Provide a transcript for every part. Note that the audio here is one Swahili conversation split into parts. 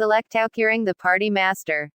Select Aukuring the party master.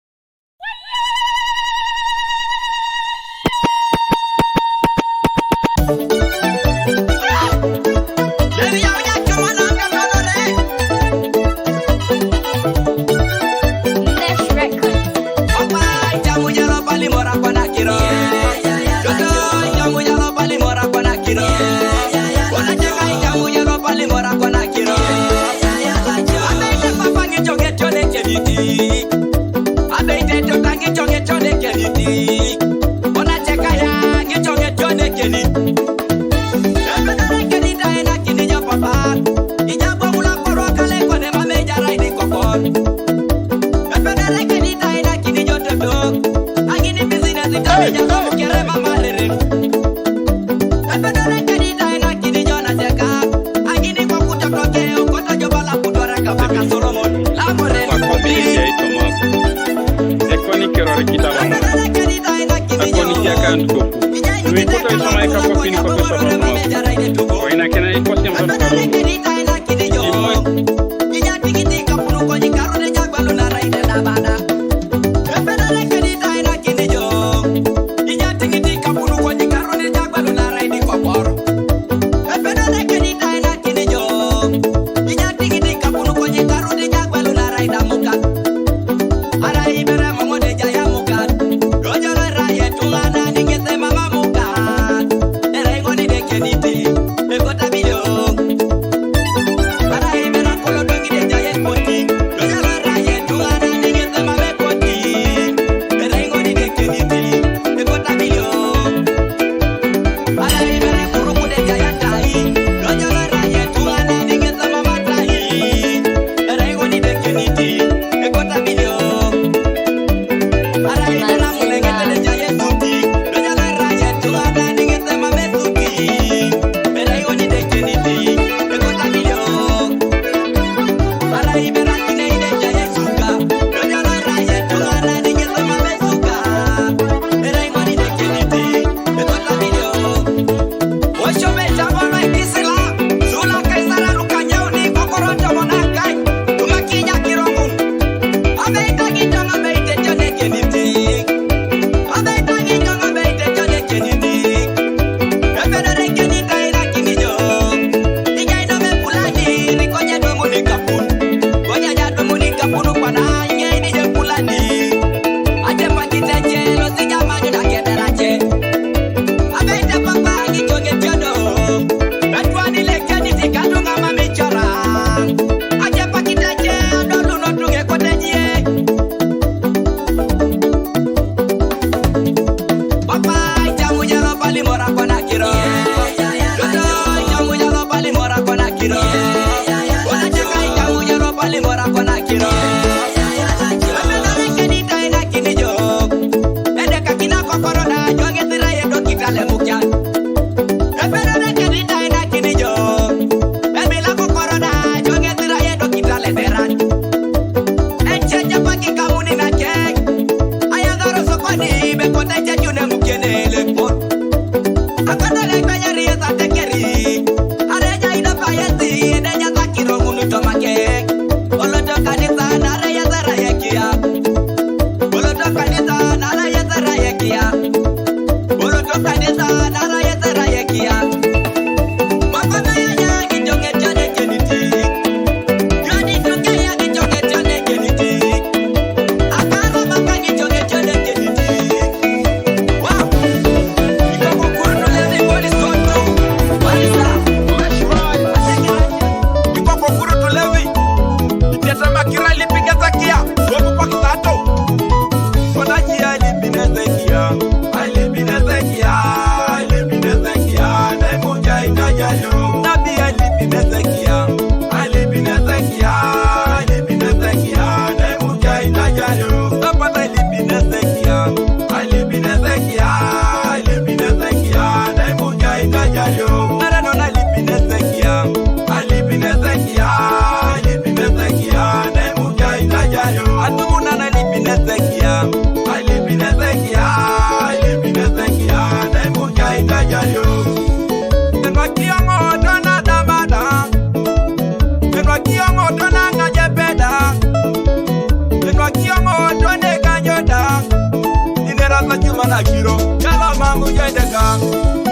na kiro yalo mamu jedeka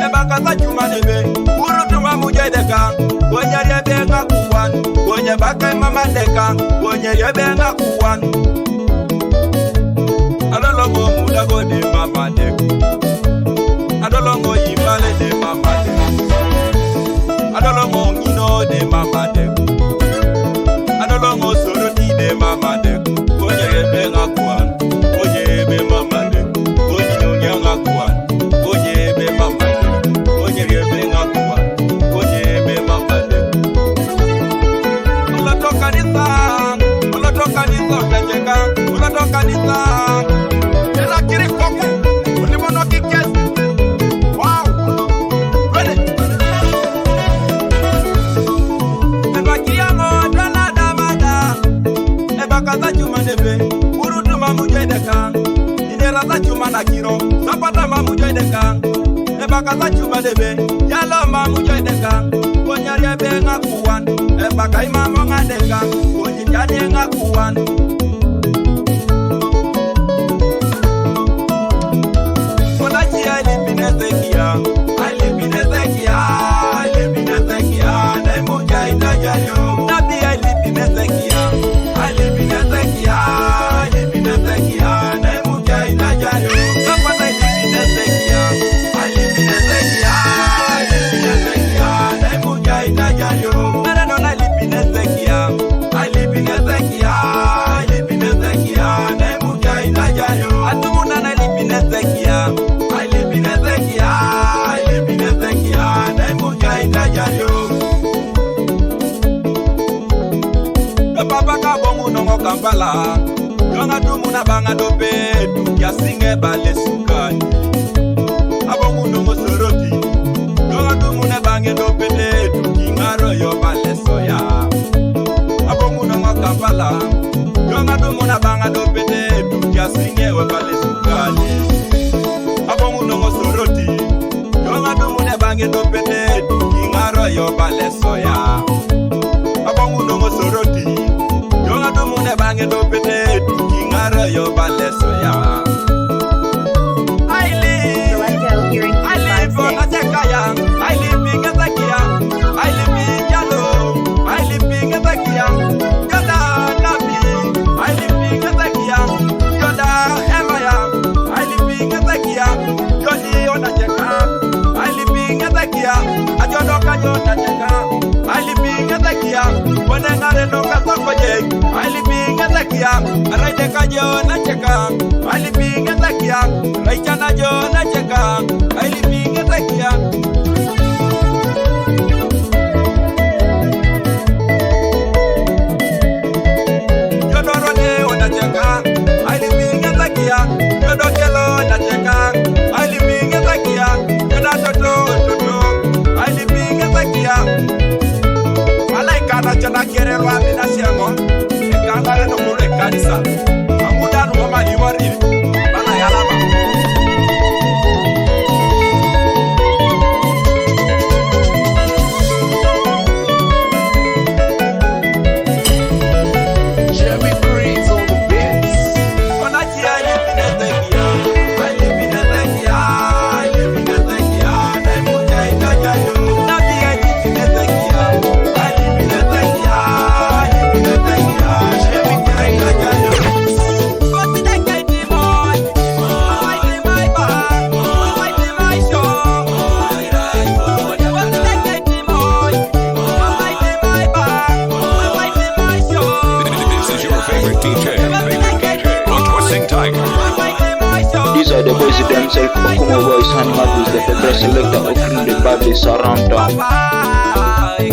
ebakata chuma nebe urutu mamu jedeka wonya yebe ngakuwan wonya bakai mama deka wonya yebe ngakuwan adolongo mudago de mama deka adolongo yimale de mama deka adolongo ngino de mama deka adolongo soroti de mama deka wonya yebe ngakuwan wonya yebe mama deka wonya ngakuwan wonya yebe mama deka wonya yebe ngakuwan wonya yebe mama deka ulotoka nisa pejeka ulotoka nisa ela kiri koku ulimono kikes wow ready ebakiyango dana damada ebakaza chuma nebe urutu mamujedeka inera za chuma na kiro sapata mamujedeka ebakaza chuma nebe yalo mamujedeka wonyari ebenga kuwan ebakai mama ngadeka wonyari nga kuwan Kampala yonga dumuna banga dope ya singe bale sukani abongu nongo soroti yonga dumuna bange dope le kingaro yo bale soya abongu nongo Kampala yonga dumuna banga dope le ya singe we bale sukani abongu nongo soroti yonga dumuna bange dope le kingaro yo bale soya abongu nongo soroti mune bange do pete kingara yo baleso ya I live on a tekaya I live in Gazakia I live in Yalo I live in Gazakia Yoda Nabi I live in Gazakia Yoda Emaya I live in Gazakia Yodi ona jeka I live in Gazakia Ajodo kanyo na jeka I live in Gazakia Wanengare no kasokoje I live in Gazakia Raide kajo na cheka I live in Gazakia Raicha na jo na cheka I live in Gazakia Yodoro ne ona cheka I live in Gazakia Yodo kelo na cheka I live in Gazakia Yoda toto I live in Gazakia Kana chana kerelwa mina siamo Kangare no mure kanisa Amuda no mama liwari Bana yalama Jeremy Breeze on the beats Kona chia lipinetekia I lipinetekia I lipinetekia Naimuja itajayo Nabi ya lipinetekia These are the boys themselves, Okumo boys, and Magus, the best selector of the baddies around town. Pali,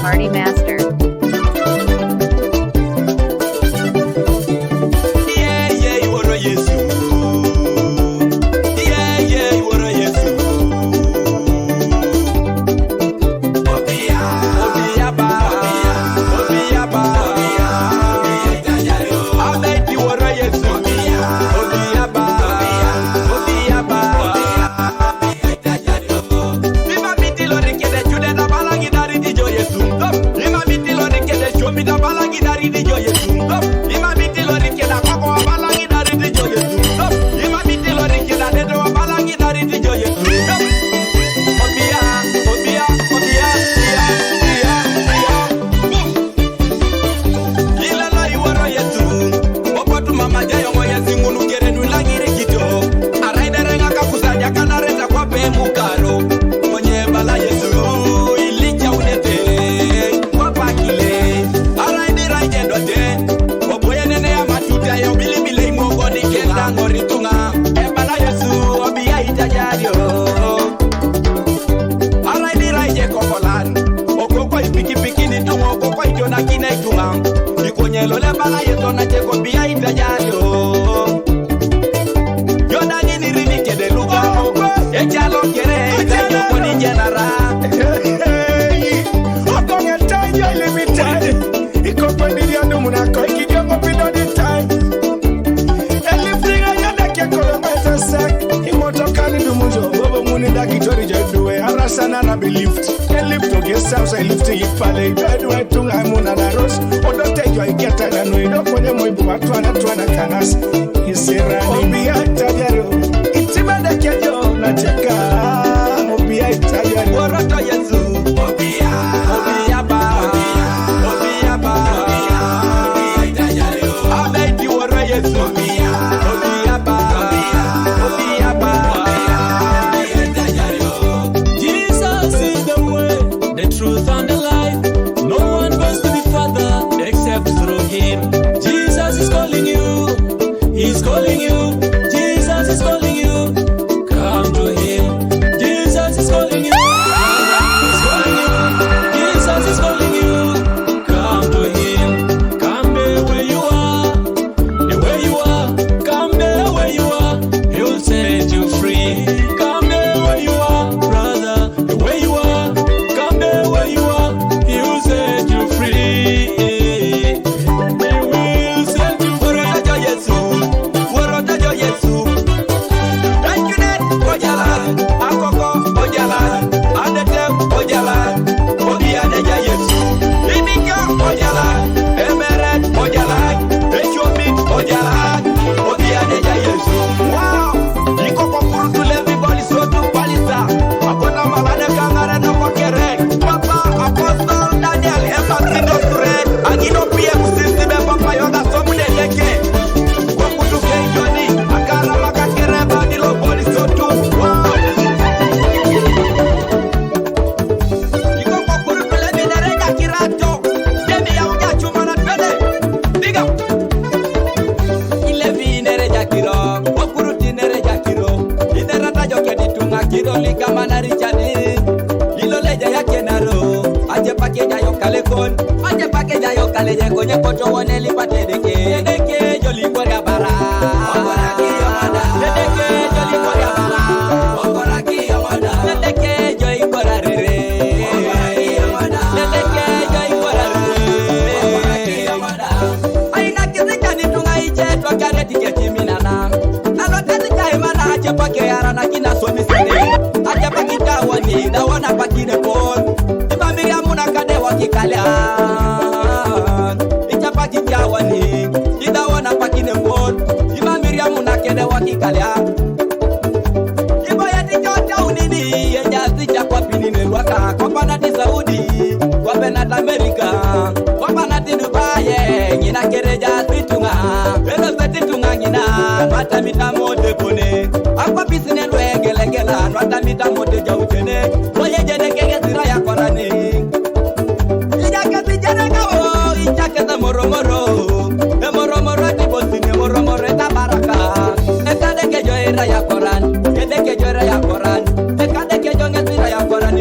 party master.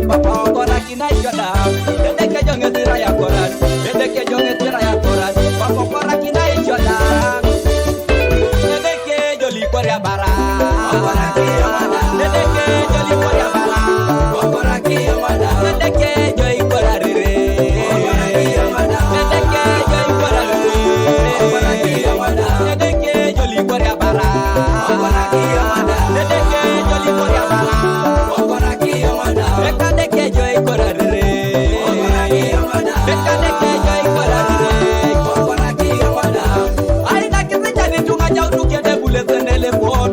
Papa, joy korare. Bekaneke joy korare. Ai na kisijani tunga jau tukede bule zenele pot.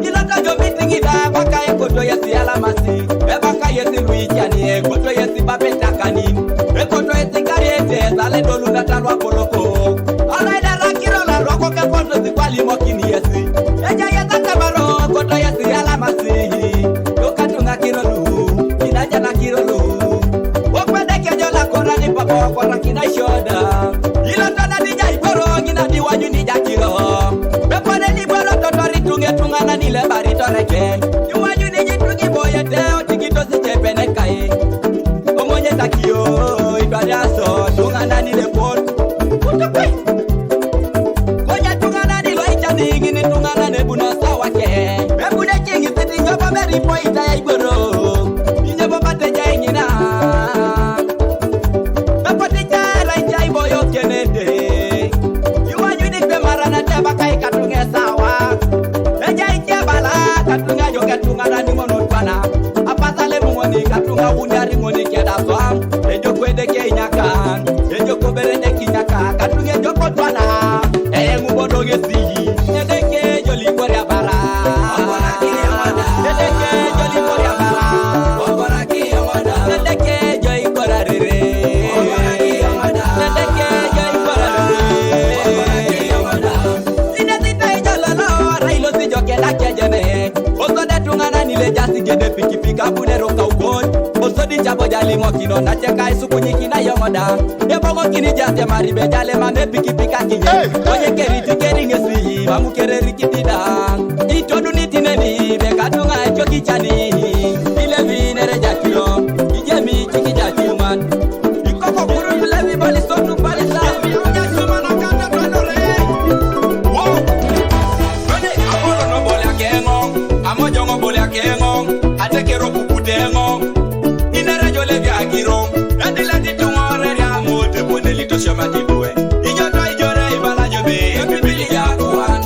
Ilata jo meeting ida baka ekoto yesi alamasi. Baka yesi luichani ekoto yesi babetakani. Ekoto yesi kariete zale dolu natalwa koloko. Alaida rakiro la roko ke koto zikwali mokini yesi. Eja yesa tabaro koto yesi alamasi. Yokatunga kirolu, inaja na kirolu. Okwede kejo la korani papa kwa kina shoda. Ilata na dija iboro ngina diwanyu nija kiro. Bepone liboro totori tunge tungana nile barito reke. Diwanyu niji tungi boye teo tikito sichepene kai. Omonye takio, ibari aso, tungana nile pot. Utokoi. Koja tungana nilo ichani ngini tungana nebuno sawake. Bebune chingi siti nyoba meri poita ya iboro. Ninyoba bateja ingina. Bepoti jara inja iboyo kenede. Iwanyu nikpe marana teba kai katunge sawa. Eja inja bala katunga yo katungana ni monotwana. Apasale mungoni katunga unyari ngoni keda swam. Ejo kwede ke nyakan. Ejo kobere de kinyaka katunge joko twana. Ngubodo gesi. Edeke joli korea bara. Edeke joli korea bara. Edeke joy korarere. Edeke joy korarere. Inazita ijololo railo si joke na kejene. Oso de tungana nile jasi gede pikipika bunero kaukon. Oso di chabo jali mokino na cheka isuku nyikina yomoda. Ebongo kini jase maribe jale mame pikipika kinye. Oye keriti keri ngesi mamu kereri kitida. Itodu nitineni bekatunga echo kichani. Ile vinere jakilo. Ijemi chiki jakiuman. Ikoko kuru Levi bali sotu bali sa. Jakuma na kanda kandore. Wow. Wene abolo no bole akengo. Amojongo bole akengo. Atekero kukutengo. Inere jo Levi agiro. Edilati tungore ya mote boneli to shomati bue. Ijoto ijore ibala jobe. Epipili ya kuwan.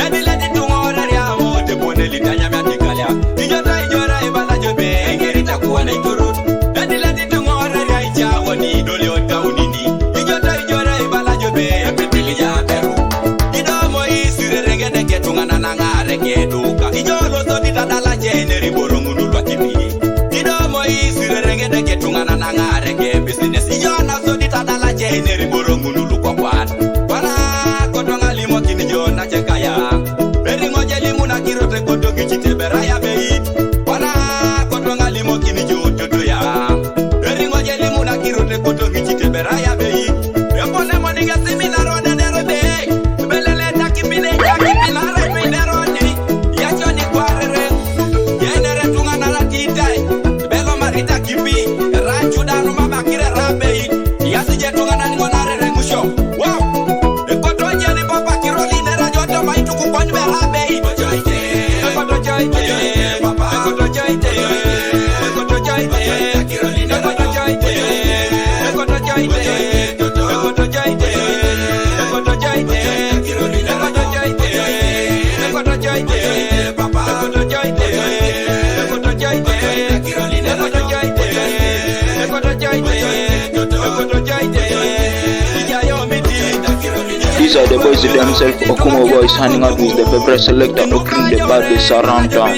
Edilati tungore ya mote boneli tanyama tikalia. Ijoto ijore ibala jobe. Engerita kuwa na Okurut. Edilati tungore ya ichawo ni dole ota unini. Ijoto ijore ibala jobe. Epipili ya peru. Idomo isire regede ketungana na ngare keduka. Ijolo so ditadala jeneri borongunu lwa kipi. Idomo isire regede ketungana na ngare ke business. Ijona so ditadala jeneri borongunu lukwa kwan. Wana kotonga limo kini jona chekaya. Beri ngoje limu na kirote koto kichite beraya bei. Wana kotonga limo kini joto ya. Beri ngoje limu na kirote koto kichite beraya bei. Yopone moniga simina rode nero bei. Belele takipine takipina rebe nero ni. Yacho ni kwarere. Yenere tungana la kitai. Bego marita kipi. Ranchu danu mabakire rabei. Yasi jetungana ni ngonare musho. Wow. Ekoto jeni papa kiroli nera joto maitu kukwani berabei. Ekoto joite. Papa. Ekoto joite. Ekoto joite. Kiroli nera joite. Ekoto joite. Ekoto joite. Ekoto joite. Kiroli nera joite. Ekoto joite. Papa. Ekoto joite. Ekoto joite. Kiroli nera joite. Ekoto joite. Ekoto joite. Ijayo miti. These are the boys themselves, Okumo boys hanging out with the favorite selector, Okurut the baddest around town.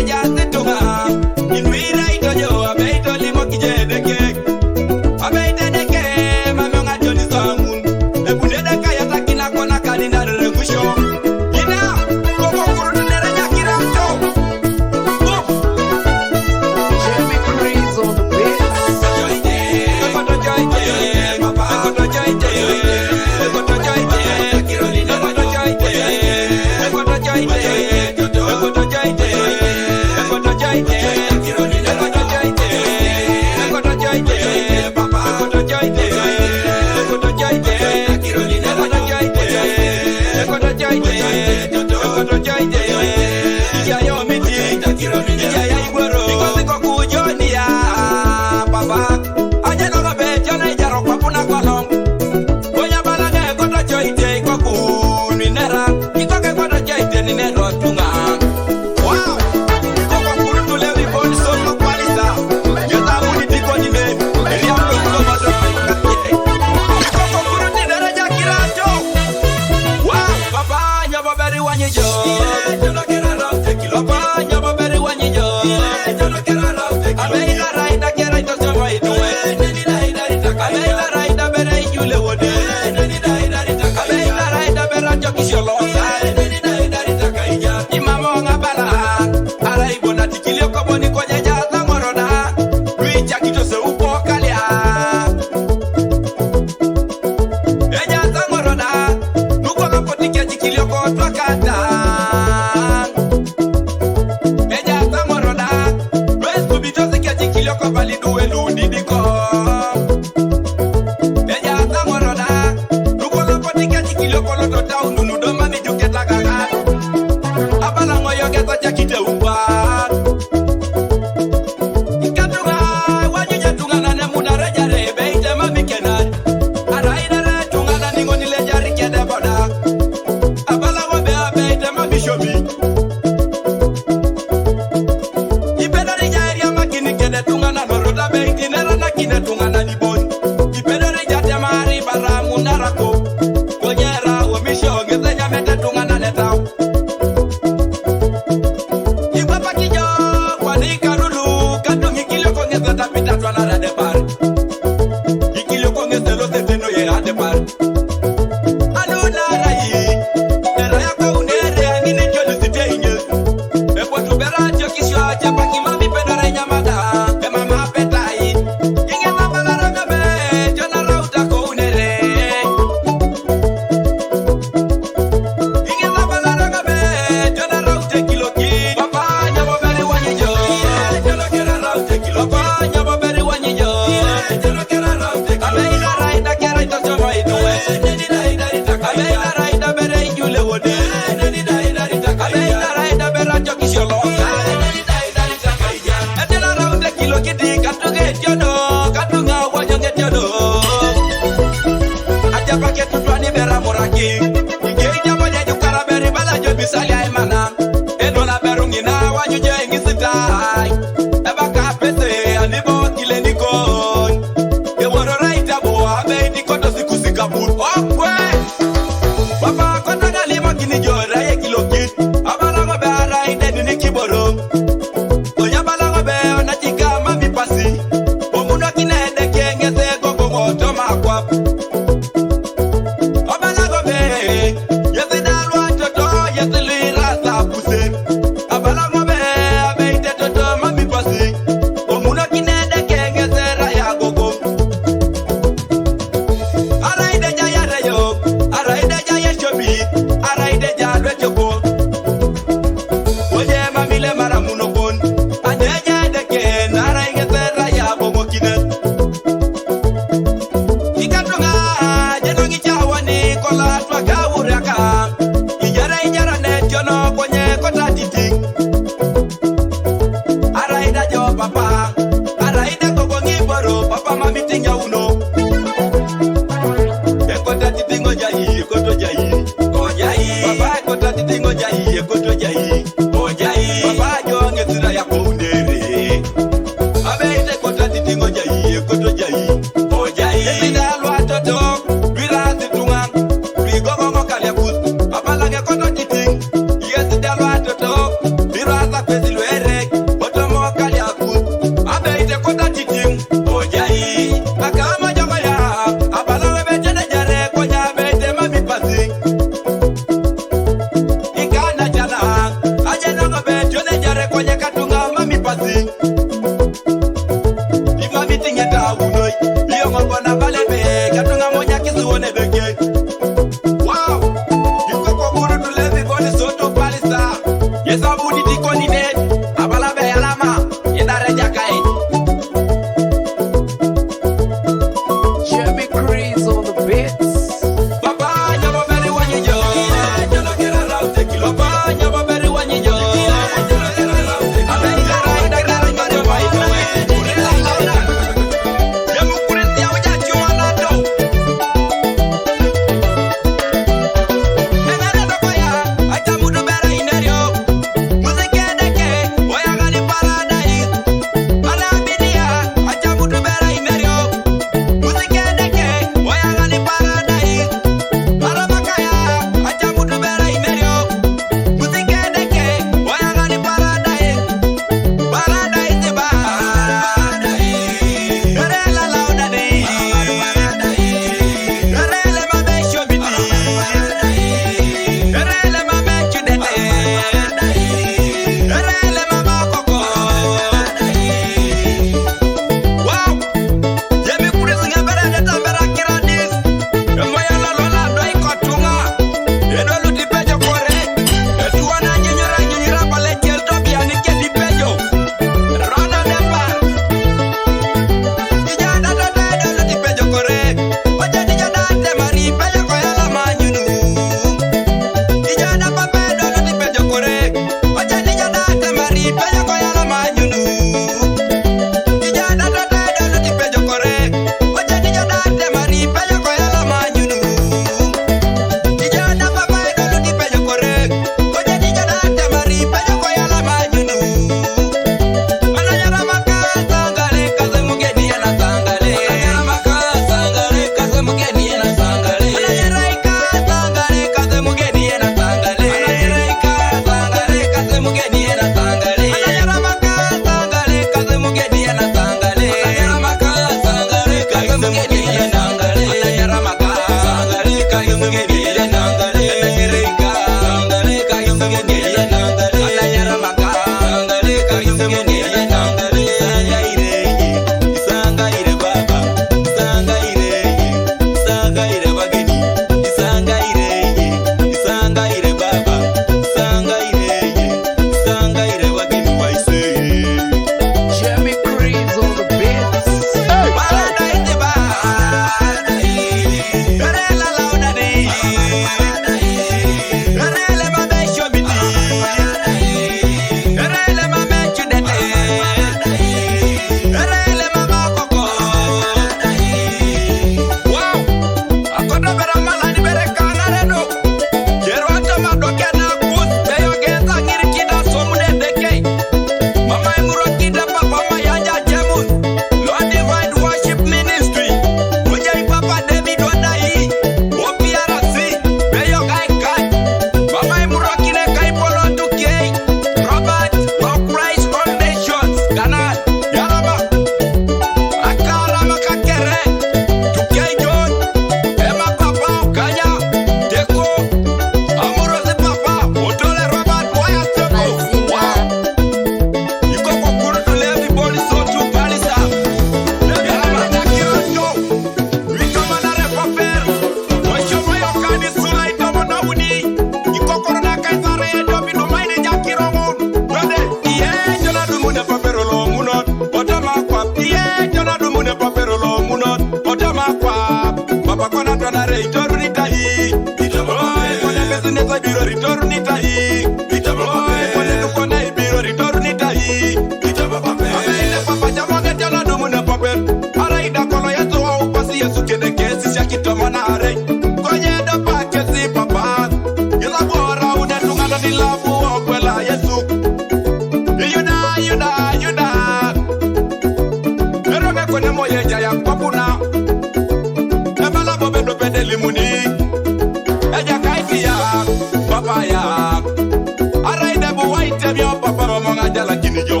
jo.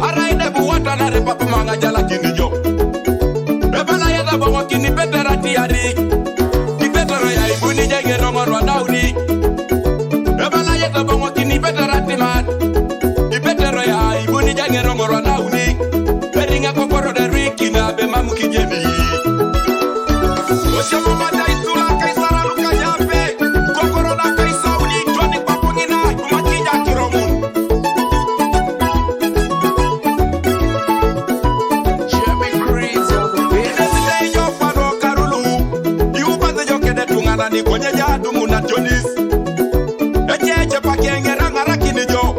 Araide buwata na repa pumanga jala kini jo. Bebala yada bawa kini betera tiari. Di betera ya ibu ni jenge rongo rwadaudi. Bebala yada bawa kini betera timat. Di betera ya ibu ni jenge rongo rwadaudi. Beringa kokoro de riki na be mamu kijemi. Osha mama da isula kaisara luka yape. Kokoro da kaisaudi twani papongina kumakija kiromun. Ni kwenye jadu muna jonis ejeje pake ngera ngara kini jo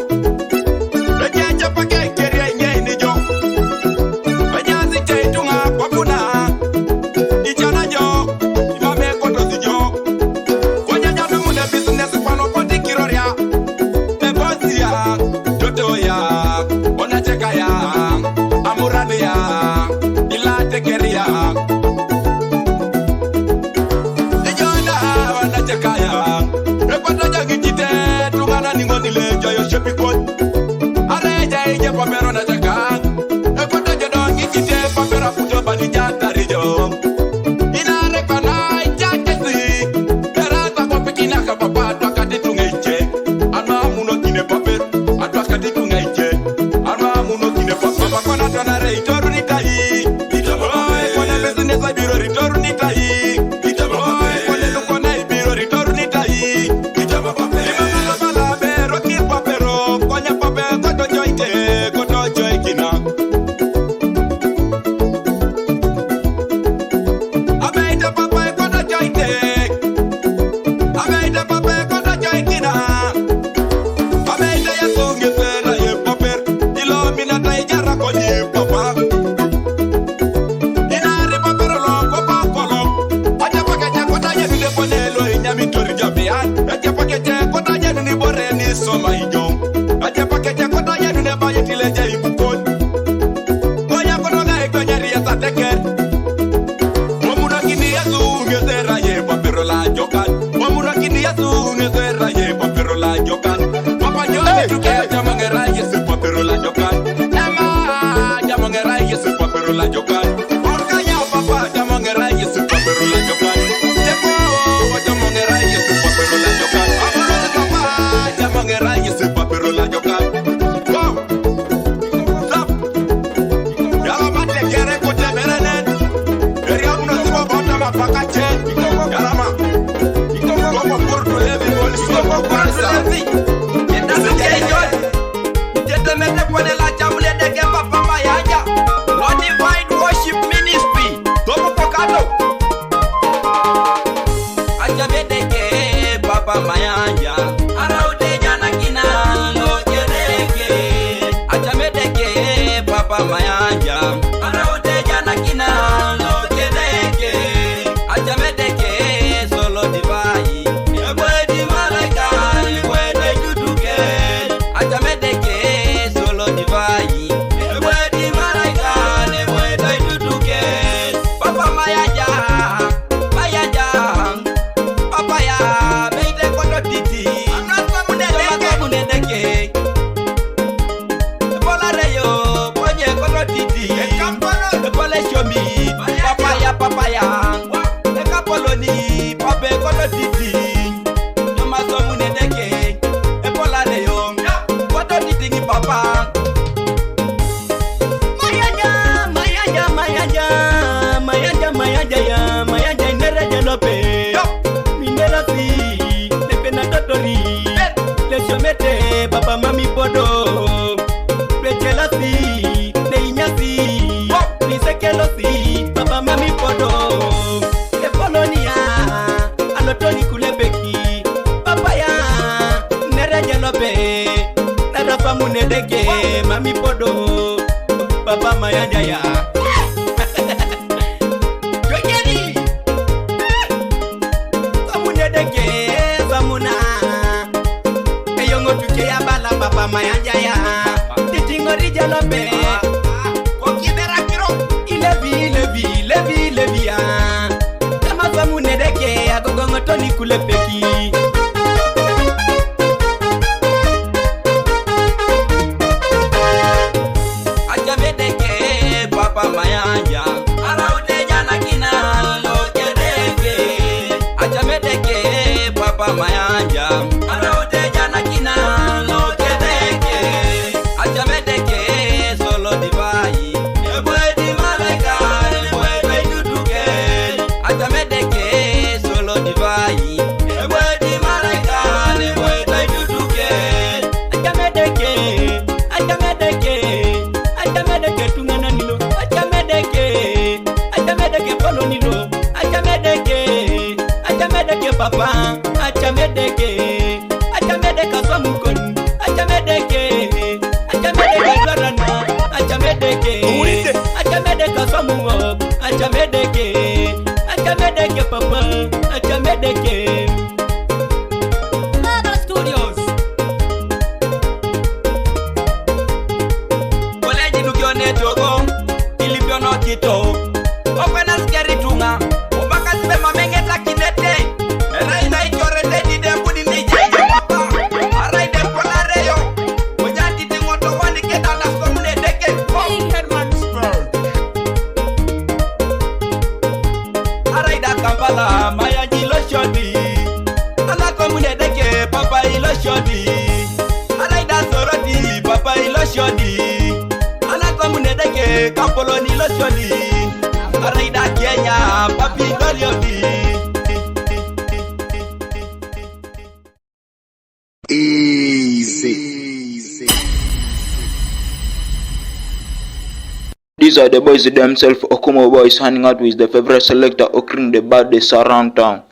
ejeje pake kerie ngeni jo ejazi cheitunga kwa kuna ijana jo imame koto si jo kwenye jadu muna business pano poti kiroria ebozi ya toto ya onacheka ya amurani ya ilate keria kaya repata jangi jite tungana ningoni le joyo shepikot areja ije papero na jaka repata jodongi jite papera puto bani jata rijo ina rekana ijakesi terasa kwa pikina kapapa atwa kati tungeiche anwa muno kine paper atwa kati tungeiche anwa muno kine paper bakona tona re itoru nitai itoru kone business wa biro ritoru nitai la jokan orga ya papa jamongera yesu papero la jokan teko jamongera yesu papero la jokan amara papa jamongera yesu papero la jokan wow stop ya mate kere ko temerene eria uno sibo bota mapaka che yarama como porto levi polisi ko kwasa yenda se kere jol tete mete pone la chamule de ke papa mayaja Divine Worship Ministry Tomo Pokato Ajabedeke Papa Mayanja Araude jana kinango kereke Ajabedeke Papa Mayanja Araude jana kinango kereke Ajabedeke solo divai Ebwedi malaika Ebwedi juduke Ajabedeke solo divai Ebwedi malaika Papa Mayaja, Papa ya, beide kono titi. Anatwa munedeke. Pola reyo, ponye kono titi. Ekampolo, pole shomi. Papa ya, ekapoloni, pape kono titi. Nyomaso munedeke. Pola reyo, kono titi ni papa. Mayaja inere lope minera si le pena totori le chomete papa mami podo le chelasi le inyasi ni sekelo si papa mami podo le polonia alotoni kulebeki papa ya nere lope nara pamunedeke mami podo papa mayaja ya Papa Mayanja ya Titingori jalope Kokibera kiro Levi ya Kama famu nedeke Agogongo toni kulepeki mayanja araude jana kina lokedeke achamedeke papa mayanja araude jana kina lokedeke achamedeke solo divai ebwedi malaika ebwedi duduke achamedeke solo divai ebwedi malaika ebwedi duduke achamedeke tungana nilo achamedeke polo nilo achamedeke papa achamedeke somukon achamedeke dwarana achamedeke somuo achamedeke papa achamedeke Levi Studios Koleji dukione togo ilipiono kito Opena skeri tunga Ubaka sibe mamengeta kinete Eraina ichorete dide mbudi nijenye papa Araide polareyo Ujandi tingoto wani ketana skomune deke Araida Kampala maya jilo shodi Ana komune deke papa ilo shodi Araida Soroti papa ilo shodi Ana komune deke Kampolo nilo shodi Araida Kenya papi doliodi Easy. These are the boys themselves, Okumo boys, hanging out with the favorite selector, Okurut the baddest around town.